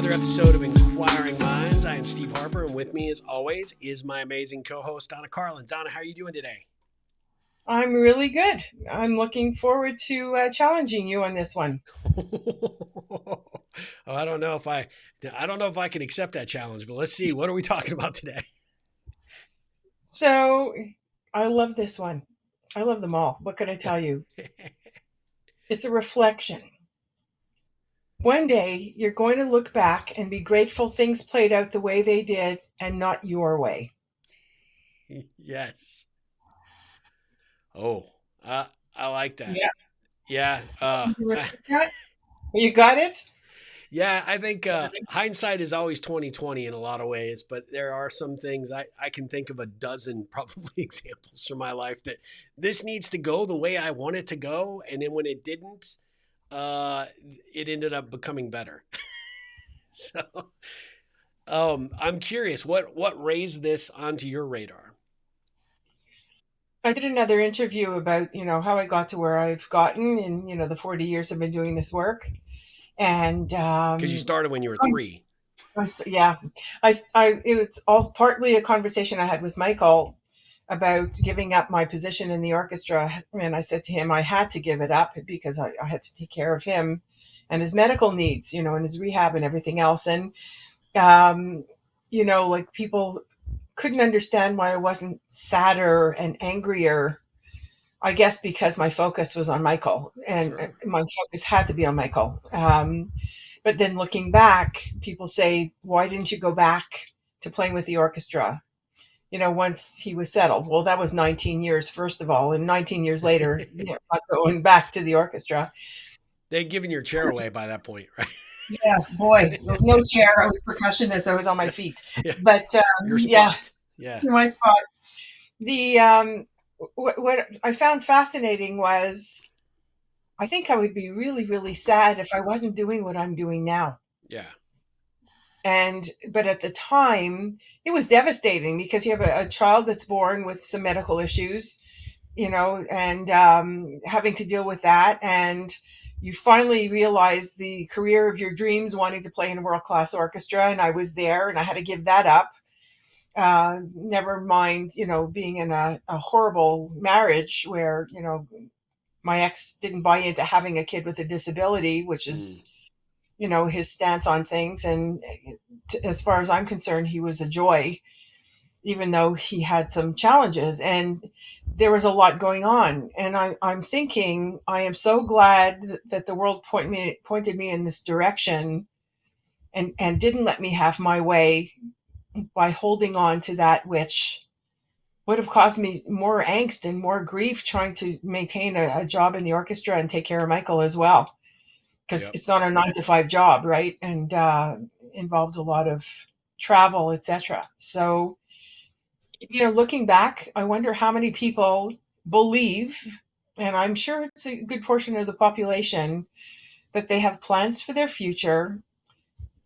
another episode of Inquiring Minds. I am Steve Harper, and with me, as always, is my amazing co-host, Donna Karlin. Donna, how are you doing today? I'm really good. I'm looking forward to challenging you on this one. Oh, I don't know if I can accept that challenge, but let's see. What are we talking about today? So I love this one. I love them all. What could I tell you? It's a reflection. One day you're going to look back and be grateful things played out the way they did and not your way. Yes. Oh, I like that. Yeah. Yeah. You repeat that? You got it? Yeah, I think hindsight is always 2020 in a lot of ways, but there are some things I can think of a dozen probably examples from my life that this needs to go the way I want it to go, and then when it didn't, uh, it ended up becoming better. So, I'm curious, what raised this onto your radar? I did another interview about, how I got to where I've gotten in, the 40 years I've been doing this work. And Because you started when you were three. Yeah, it was also partly a conversation I had with Michael about giving up my position in the orchestra. And I said to him, I had to give it up because I had to take care of him and his medical needs, and his rehab and everything else. And, um, like people couldn't understand why I wasn't sadder and angrier. I guess because my focus was on Michael and Sure. my focus had to be on Michael. But then looking back, people say, why didn't you go back to playing with the orchestra? Once he was settled. Well, that was 19 years, first of all. And 19 years later, not going back to the orchestra. They'd given your chair away by that point, right? Yeah, boy, there was no chair. I was percussionist. I was on my Yeah. feet. Yeah. But Your yeah, spot. Yeah. my spot. The what I found fascinating was I think I would be really, really sad if I wasn't doing what I'm doing now. Yeah. But at the time it was devastating because you have a child that's born with some medical issues, and having to deal with that, and you finally realize the career of your dreams, wanting to play in a world class orchestra, and I was there and I had to give that up. Never mind, being in a horrible marriage where my ex didn't buy into having a kid with a disability, which Mm. is his stance on things. And as far as I'm concerned, he was a joy, even though he had some challenges. And there was a lot going on. And I'm thinking, I am so glad that the world pointed me in this direction and didn't let me have my way by holding on to that which would have caused me more angst and more grief trying to maintain a job in the orchestra and take care of Michael as well, because Yep. it's not a 9 to 5 job, right? And involved a lot of travel, etc. So, looking back, I wonder how many people believe, and I'm sure it's a good portion of the population, that they have plans for their future.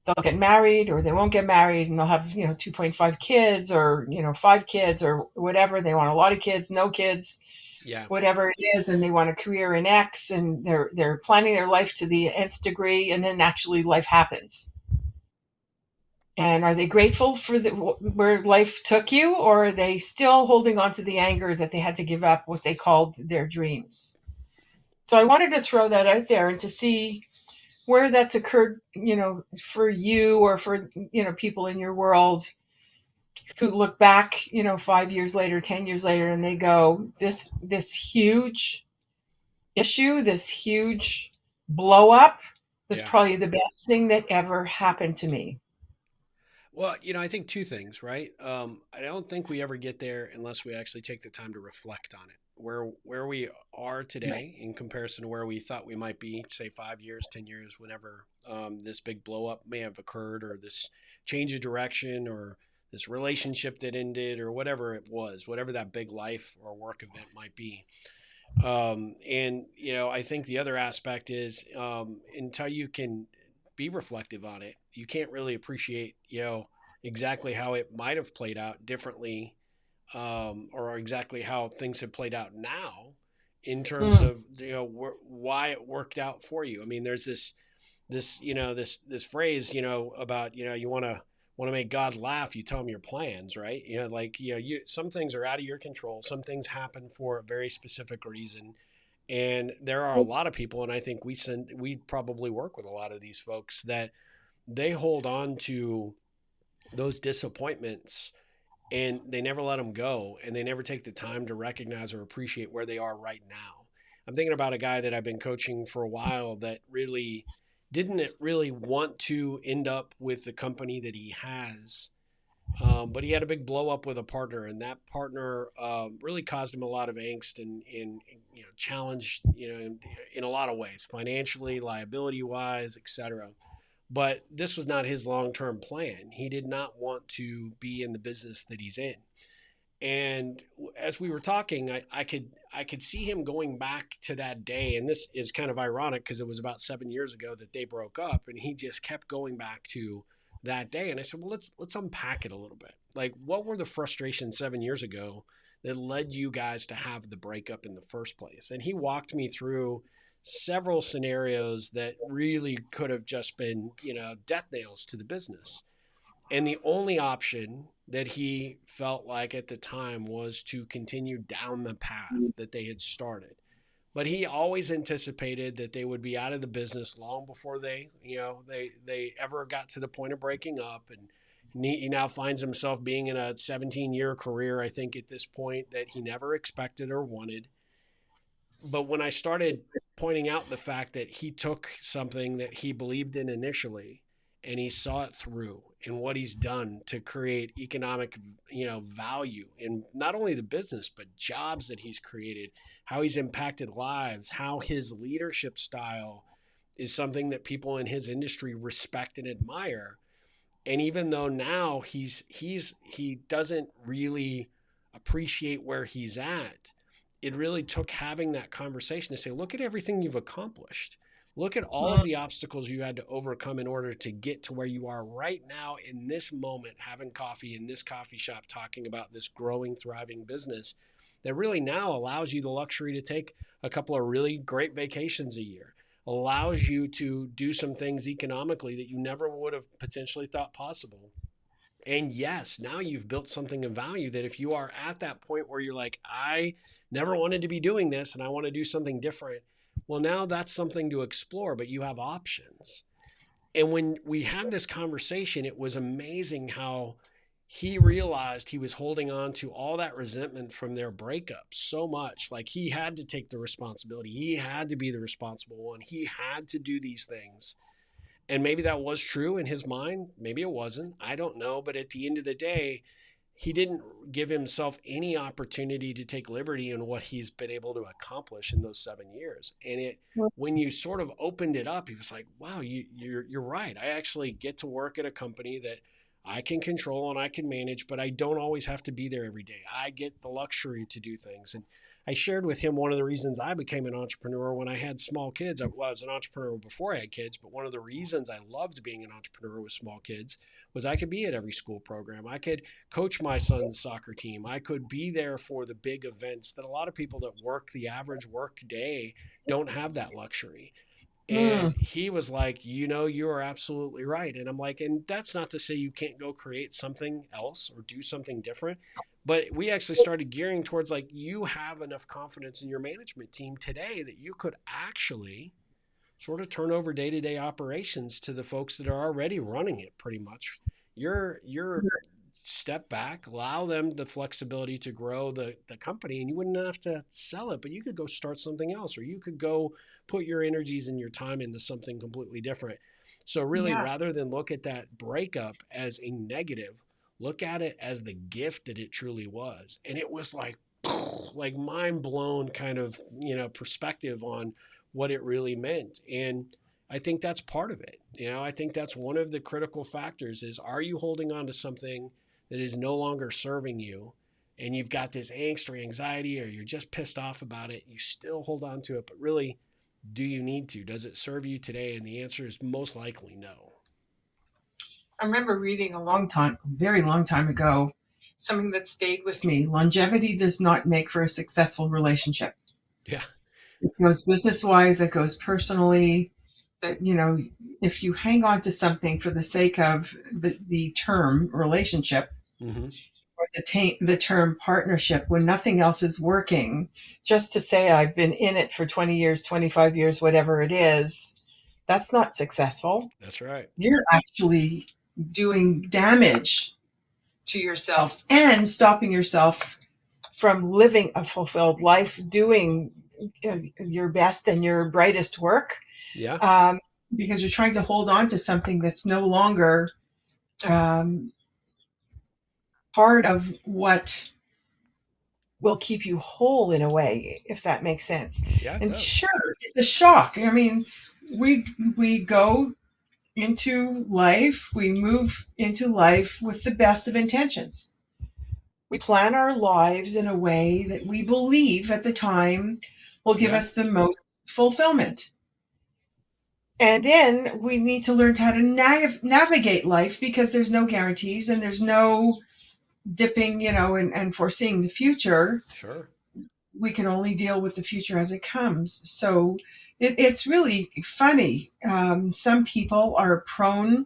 They'll get married or they won't get married, and they'll have 2.5 kids, or 5 kids, or whatever. They want a lot of kids, no kids, Yeah. whatever it is, and they want a career in X, and they're planning their life to the nth degree, and then actually life happens. And are they grateful for where life took you, or are they still holding on to the anger that they had to give up what they called their dreams? So I wanted to throw that out there and to see where that's occurred, for you, or for people in your world who look back, 5 years later, 10 years later, and they go, this huge issue, this huge blow up was Yeah. probably the best thing that ever happened to me. Well, I think two things, right? I don't think we ever get there unless we actually take the time to reflect on it. Where we are Right. today in comparison to where we thought we might be, say 5 years, 10 years, whenever this big blow up may have occurred, or this change of direction, or this relationship that ended, or whatever it was, whatever that big life or work event might be. And I think the other aspect is until you can be reflective on it, you can't really appreciate exactly how it might have played out differently, or exactly how things have played out now in terms Mm, of why it worked out for you. I mean, there's this this, this phrase, about, you want to make God laugh, you tell him your plans, right? Like, some things are out of your control. Some things happen for a very specific reason. And there are a lot of people, and I think we probably work with a lot of these folks that they hold on to those disappointments and they never let them go, and they never take the time to recognize or appreciate where they are right now. I'm thinking about a guy that I've been coaching for a while that really didn't really want to end up with the company that he has. But he had a big blow up with a partner, and that partner really caused him a lot of angst and challenged, in a lot of ways, financially, liability wise, etc. But this was not his long term plan. He did not want to be in the business that he's in. And as we were talking, I could see him going back to that day. And this is kind of ironic because it was about 7 years ago that they broke up, and he just kept going back to that day. And I said, well, let's unpack it a little bit. Like, what were the frustrations 7 years ago that led you guys to have the breakup in the first place? And he walked me through several scenarios that really could have just been, death nails to the business. And the only option that he felt like at the time was to continue down the path that they had started. But he always anticipated that they would be out of the business long before they ever got to the point of breaking up. And he now finds himself being in a 17-year career, I think, at this point, that he never expected or wanted. But when I started pointing out the fact that he took something that he believed in initially and he saw it through, and what he's done to create economic, value in not only the business but jobs that he's created, how he's impacted lives, how his leadership style is something that people in his industry respect and admire. And even though now he doesn't really appreciate where he's at, it really took having that conversation to say, look at everything you've accomplished. Look at all of the obstacles you had to overcome in order to get to where you are right now in this moment, having coffee in this coffee shop, talking about this growing, thriving business that really now allows you the luxury to take a couple of really great vacations a year, allows you to do some things economically that you never would have potentially thought possible. And yes, now you've built something of value that if you are at that point where you're like, I never wanted to be doing this and I want to do something different, well, now that's something to explore, but you have options. And when we had this conversation, it was amazing how he realized he was holding on to all that resentment from their breakup so much. Like, he had to take the responsibility, he had to be the responsible one, he had to do these things. And maybe that was true in his mind. Maybe it wasn't. I don't know. But at the end of the day, he didn't give himself any opportunity to take liberty in what he's been able to accomplish in those 7 years. And when you sort of opened it up, he was like, wow, you're right. I actually get to work at a company that I can control and I can manage, but I don't always have to be there every day. I get the luxury to do things. And I shared with him one of the reasons I became an entrepreneur when I had small kids. I was an entrepreneur before I had kids, but one of the reasons I loved being an entrepreneur with small kids was I could be at every school program. I could coach my son's soccer team. I could be there for the big events that a lot of people that work the average work day don't have that luxury. And Mm. he was like, you are absolutely right. And I'm like, and that's not to say you can't go create something else or do something different. But we actually started gearing towards, like, you have enough confidence in your management team today that you could actually sort of turn over day-to-day operations to the folks that are already running it pretty much. You're step back, allow them the flexibility to grow the company, and you wouldn't have to sell it, but you could go start something else, or you could go put your energies and your time into something completely different. So really, Yeah. rather than look at that breakup as a negative, look at it as the gift that it truly was. And it was like mind blown kind of, perspective on what it really meant. And I think that's part of it. I think that's one of the critical factors is, are you holding on to something that is no longer serving you, and you've got this angst or anxiety, or you're just pissed off about it, you still hold on to it, but really, do you need to? Does it serve you today? And the answer is most likely no. I remember reading a long time, a very long time ago, something that stayed with me. Longevity does not make for a successful relationship. Yeah. It goes business wise, it goes personally. that, if you hang on to something for the sake of the term relationship, Mm-hmm. or the term partnership, when nothing else is working, just to say I've been in it for 20 years, 25 years, whatever it is, that's not successful. That's right. You're actually doing damage to yourself and stopping yourself from living a fulfilled life, doing your best and your brightest work, Yeah. um, because you're trying to hold on to something that's no longer um, part of what will keep you whole in a way, if that makes sense. Yeah, it And does. sure, it's a shock. I mean, we go into life, we move into life with the best of intentions. We plan our lives in a way that we believe at the time will give Yeah. us the most fulfillment. And then we need to learn how to navigate life, because there's no guarantees and there's no dipping, and foreseeing the future. Sure. We can only deal with the future as it comes. So it's really funny. Some people are prone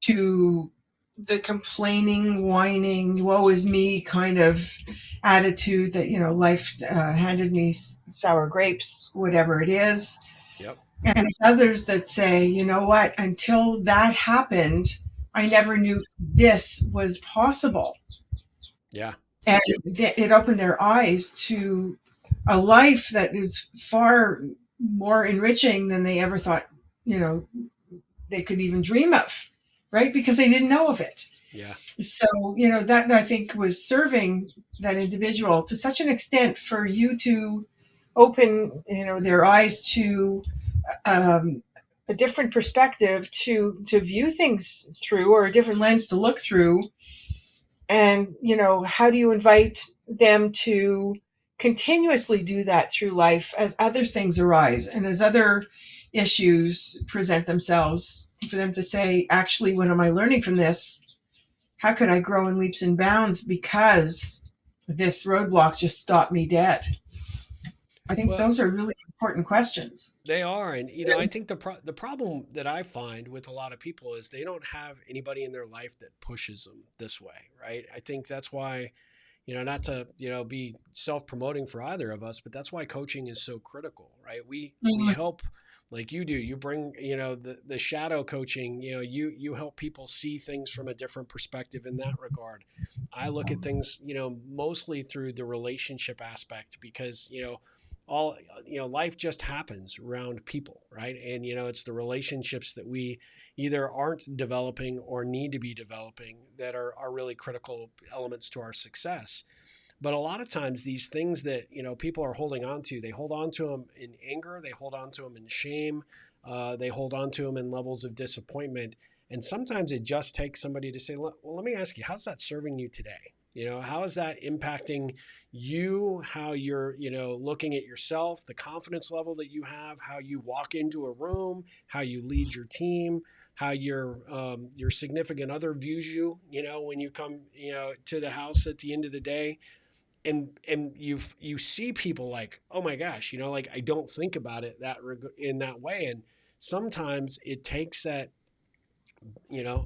to the complaining, whining, woe is me kind of attitude that, life handed me sour grapes, whatever it is. Yep. And there's others that say, you know what, until that happened, I never knew this was possible. Yeah. And it opened their eyes to a life that is far more enriching than they ever thought, you know, they could even dream of, right? Because they didn't know of it. Yeah. So, that I think was serving that individual to such an extent for you to open, their eyes to um, a different perspective to view things through, or a different lens to look through. And, how do you invite them to continuously do that through life as other things arise and as other issues present themselves, for them to say, actually, what am I learning from this? How could I grow in leaps and bounds because this roadblock just stopped me dead? I think Well, those are really important questions. they are, and I think the problem that I find with a lot of people is they don't have anybody in their life that pushes them this way, right? I think that's why, not to be self promoting for either of us, but that's why coaching is so critical, right? We Mhm. help, like you do. You bring the shadow coaching. You help people see things from a different perspective in that regard. I look at things mostly through the relationship aspect, because all life just happens around people, right? And it's the relationships that we either aren't developing or need to be developing that are really critical elements to our success. But a lot of times these things that people are holding on to, they hold on to them in anger, they hold on to them in shame, they hold on to them in levels of disappointment. And sometimes it just takes somebody to say, well, let me ask you, how's that serving you today? How is that impacting you? How you're looking at yourself, the confidence level that you have, how you walk into a room, how you lead your team, how your significant other views you, when you come to the house at the end of the day. And you see people like, oh my gosh, like, I don't think about it in that way. And sometimes it takes that,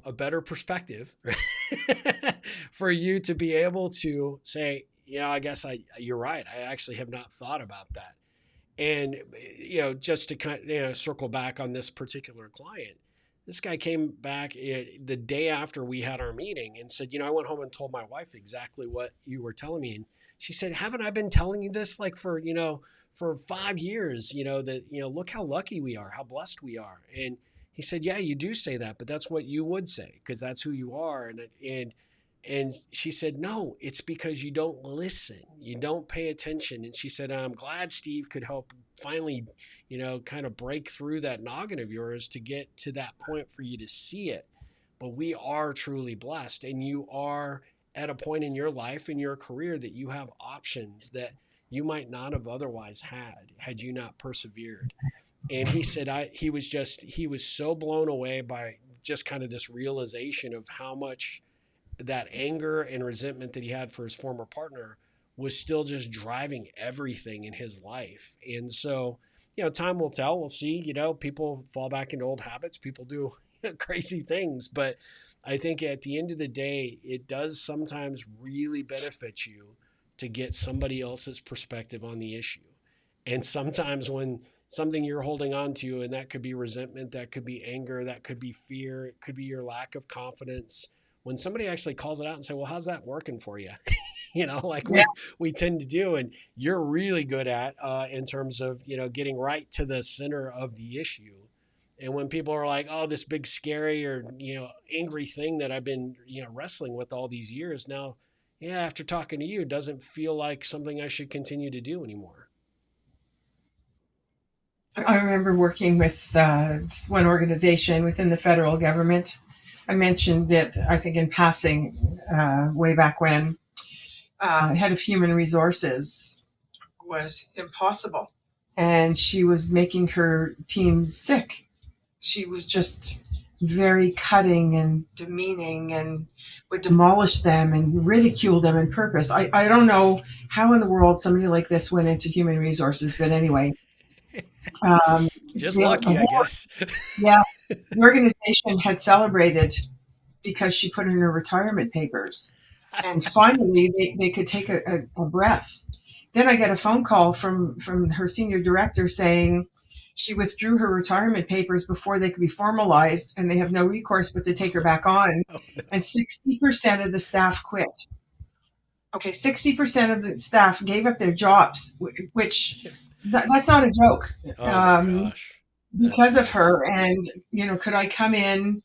a better perspective, right? For you to be able to say, I guess you're right, I actually have not thought about that. And just to kind of circle back on this particular client, this guy came back the day after we had our meeting and said, I went home and told my wife exactly what you were telling me. And she said, haven't I been telling you this, like, for 5 years, that, look how lucky we are, how blessed we are. And he said, yeah, you do say that, but that's what you would say, because that's who you are. And she said, no, it's because you don't listen. You don't pay attention. And she said, I'm glad Steve could help finally, kind of break through that noggin of yours to get to that point for you to see it. But we are truly blessed. And you are at a point in your life, in your career, that you have options that you might not have otherwise had you not persevered. And he said, he was so blown away by just kind of this realization of how much that anger and resentment that he had for his former partner was still just driving everything in his life. And so time will tell. We'll see. People fall back into old habits. People do crazy things. But I think at the end of the day, it does sometimes really benefit you to get somebody else's perspective on the issue. And sometimes when something you're holding on to, and that could be resentment, that could be anger, that could be fear, it could be your lack of confidence. When somebody actually calls it out and say, well, how's that working for you? Like Yeah. we tend to do, and you're really good at in terms of getting right to the center of the issue. And when people are like, oh, this big scary or angry thing that I've been wrestling with all these years now, yeah, after talking to you, it doesn't feel like something I should continue to do anymore. I remember working with this one organization within the federal government. I mentioned it, I think, in passing way back when. Head of human resources was impossible, and she was making her team sick. She was just very cutting and demeaning and would demolish them and ridicule them on purpose. I don't know how in the world somebody like this went into human resources, but anyway, Just lucky, I guess. yeah, the organization had celebrated because she put in her retirement papers. And finally, they could take a breath. Then I get a phone call from her senior director saying she withdrew her retirement papers before they could be formalized, and they have no recourse but to take her back on. Oh no. And 60% of the staff quit. Okay, 60% of the staff gave up their jobs, which that's not a joke. Oh my Um, gosh. That's because of nuts. her, and could I come in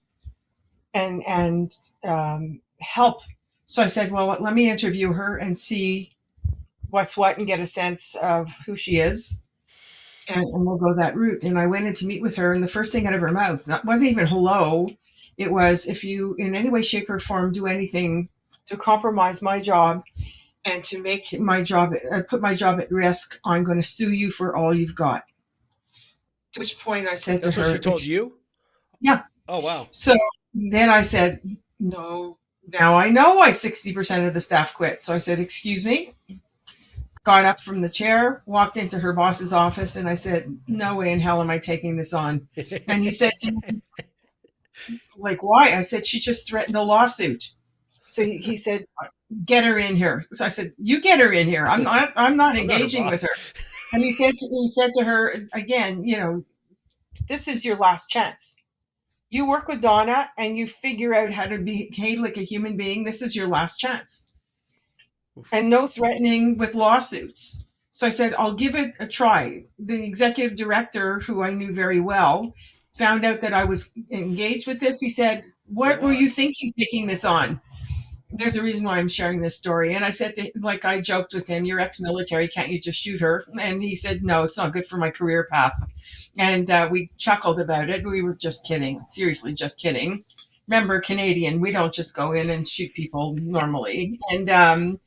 and help? So I said, well, let me interview her and see what's what and get a sense of who she is, and we'll go that route. And I went in to meet with her, and the first thing out of her mouth, that wasn't even hello. It was, if you in any way, shape, or form do anything to compromise my job and to make my job, put my job at risk, I'm going to sue you for all you've got. To which point I said to That's what she her, told you? yeah. Oh wow. So then I said, no, now I know why 60% of the staff quit. So I said, excuse me, got up from the chair, walked into her boss's office, and I said, no way in hell am I taking this on. And he said to me, like, why? I said, she just threatened a lawsuit. So he said, get her in here. So I said, you get her in here. I'm not I'm not her engaging with boss. her. And he said to her again, this is your last chance. You work with Donna and you figure out how to behave like a human being. This is your last chance. And no threatening with lawsuits. So I said, I'll give it a try. The executive director, who I knew very well, found out that I was engaged with this. He said, Oh what were my. you thinking taking this on? There's a reason why I'm sharing this story. And I said, like, I joked with him, you're ex military, can't you just shoot her? And he said, no, it's not good for my career path. And we chuckled about it. We were just kidding, seriously, just kidding. Remember, Canadian, we don't just go in and shoot people normally. And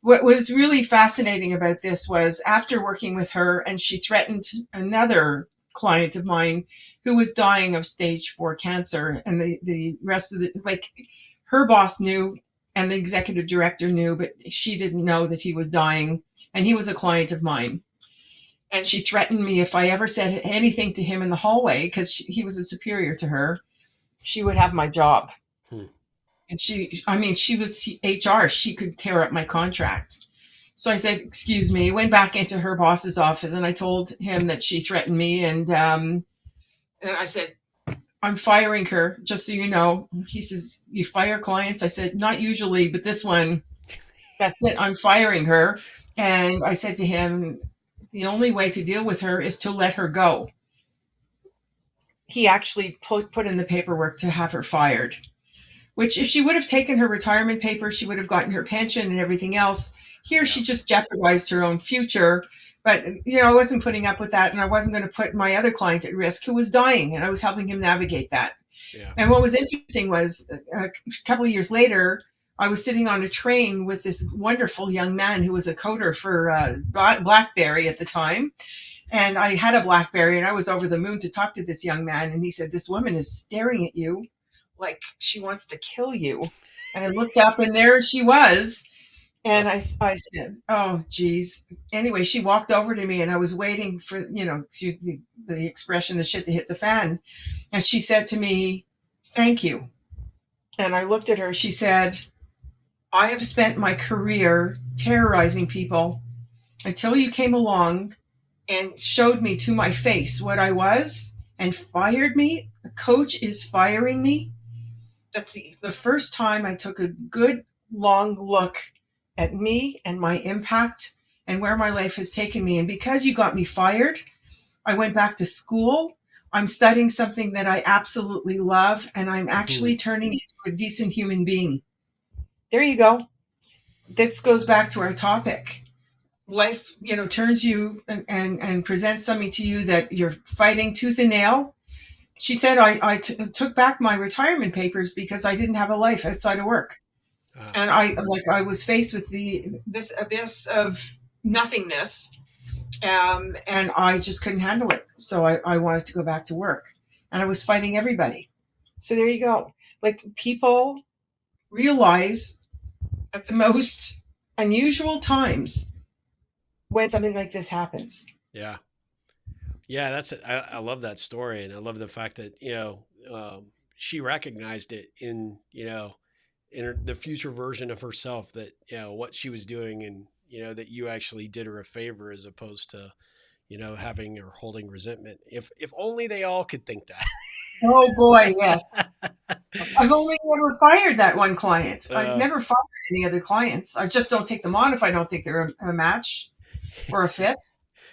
what was really fascinating about this was, after working with her, and she threatened another client of mine who was dying of stage 4 cancer, and the rest of the, like, her boss knew and the executive director knew, but she didn't know that he was dying, and he was a client of mine. And she threatened me if I ever said anything to him in the hallway, because he was a superior to her, she would have my job. Hmm. And she was HR, she could tear up my contract. So I said, excuse me, went back into her boss's office, and I told him that she threatened me. And I said, I'm firing her, just so you know. He says, you fire clients? I said, not usually, but this one, that's it. I'm firing her. And I said to him, the only way to deal with her is to let her go. He actually put in the paperwork to have her fired, which, if she would have taken her retirement papers, she would have gotten her pension and everything else. Here, Yeah. she just jeopardized her own future. But, I wasn't putting up with that. And I wasn't going to put my other client at risk, who was dying. And I was helping him navigate that. Yeah. And what was interesting was, a couple of years later, I was sitting on a train with this wonderful young man who was a coder for BlackBerry at the time. And I had a BlackBerry, and I was over the moon to talk to this young man. And he said, this woman is staring at you like she wants to kill you. And I looked up, and there she was. And I said, "Oh, geez." Anyway, she walked over to me, and I was waiting for, excuse the expression, the shit to hit the fan. And she said to me, "Thank you." And I looked at her. She said, "I have spent my career terrorizing people until you came along and showed me to my face what I was and fired me. A coach is firing me. That's the first time I took a good long look at me and my impact and where my life has taken me. And because you got me fired, I went back to school. I'm studying something that I absolutely love, and I'm Hmm. actually turning into a decent human being." There you go. This goes back to our topic. Life, turns you and presents something to you that you're fighting tooth and nail. She said, I took back my retirement papers because I didn't have a life outside of work. Uh, And I was faced with this abyss of nothingness, and I just couldn't handle it. So I wanted to go back to work, and I was fighting everybody. So there you go. Like, people realize at the most unusual times when something like this happens. yeah. Yeah, that's it. I love that story, and I love the fact that she recognized it in the future version of herself, that what she was doing, and that you actually did her a favor as opposed to having or holding resentment. If only they all could think Oh boy, yes. that. I've only ever fired that one client. I've uh, never fired any other clients. I just don't take them on if I don't think they're a match or a fit.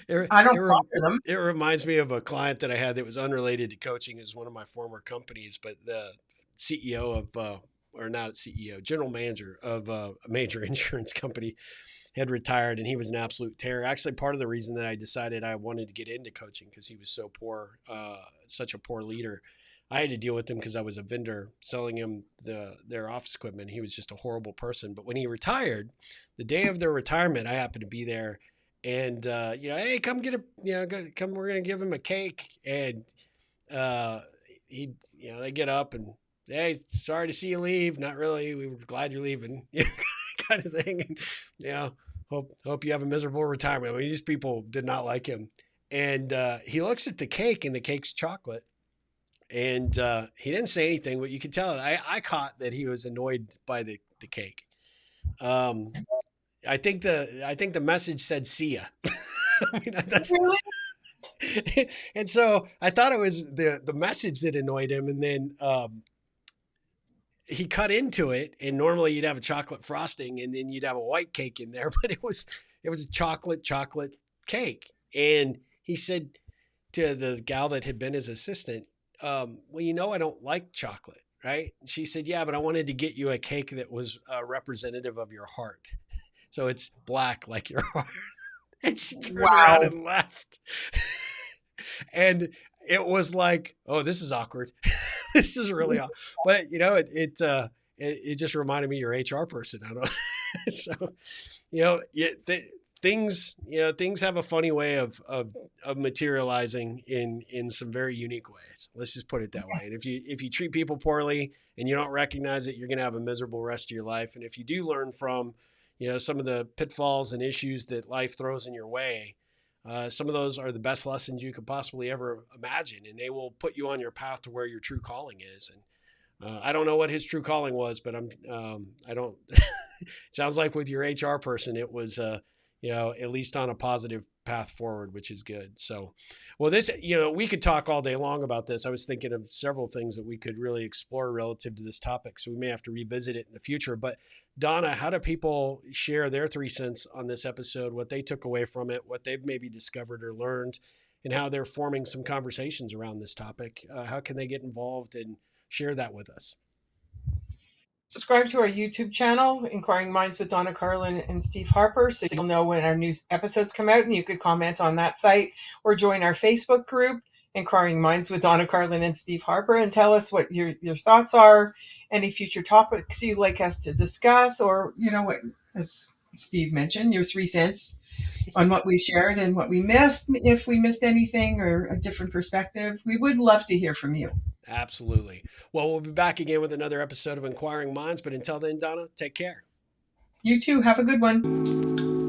it, I it, don't rem- fire them. it reminds me of a client that I had that was unrelated to coaching. Is one of my former companies, but the CEO of or not CEO, general manager of a major insurance company had retired, and he was an absolute terror. Actually, part of the reason that I decided I wanted to get into coaching, because he was so poor, such a poor leader. I had to deal with him because I was a vendor selling him their office equipment. He was just a horrible person. But when he retired, the day of their retirement, I happened to be there, and hey, come get a, come, we're gonna give him a cake, and uh, he, they get up and, hey, sorry to see you leave. Not really. We were glad you're leaving, kind of thing. And, hope you have a miserable retirement. I mean, these people did not like him. And he looks at the cake, and the cake's chocolate. And he didn't say anything, but you could tell. I caught that he was annoyed by the cake. Um, I think the message said "see ya." I mean, that's Really? and so I thought it was the message that annoyed him, and then he cut into it. And normally you'd have a chocolate frosting, and then you'd have a white cake in there, but it was a chocolate cake. And he said to the gal that had been his assistant, "Well, I don't like chocolate, right?" She said, "Yeah, but I wanted to get you a cake that was representative of your heart, so it's black like your heart." And she turned around Wow. and left. And it was like, oh, this is awkward. This is really awkward. But it just reminded me of your HR person. I don't. So things have a funny way of materializing in some very unique ways. Let's just put it that way. And if you treat people poorly and you don't recognize it, you're going to have a miserable rest of your life. And if you do learn from some of the pitfalls and issues that life throws in your way, some of those are the best lessons you could possibly ever imagine, and they will put you on your path to where your true calling is. And I don't know what his true calling was, but I don't. It sounds like with your HR person, it was, at least on a positive path forward, which is good. So, well, we could talk all day long about this. I was thinking of several things that we could really explore relative to this topic. So we may have to revisit it in the future. But Donna, how do people share their 3 cents on this episode, what they took away from it, what they've maybe discovered or learned, and how they're forming some conversations around this topic? How can they get involved and share that with us? Subscribe to our YouTube channel, Inquiring Minds with Donna, Karlin, and Steve Harper, so you'll know when our new episodes come out, and you could comment on that site, or join our Facebook group, Inquiring Minds with Donna, Karlin, and Steve Harper, and tell us what your thoughts are, any future topics you'd like us to discuss, or, what, as Steve mentioned, your 3 cents on what we shared and what we missed, if we missed anything or a different perspective. We would love to hear from you. Absolutely. Well, we'll be back again with another episode of Inquiring Minds. But until then, Donna, take care. You too. Have a good one.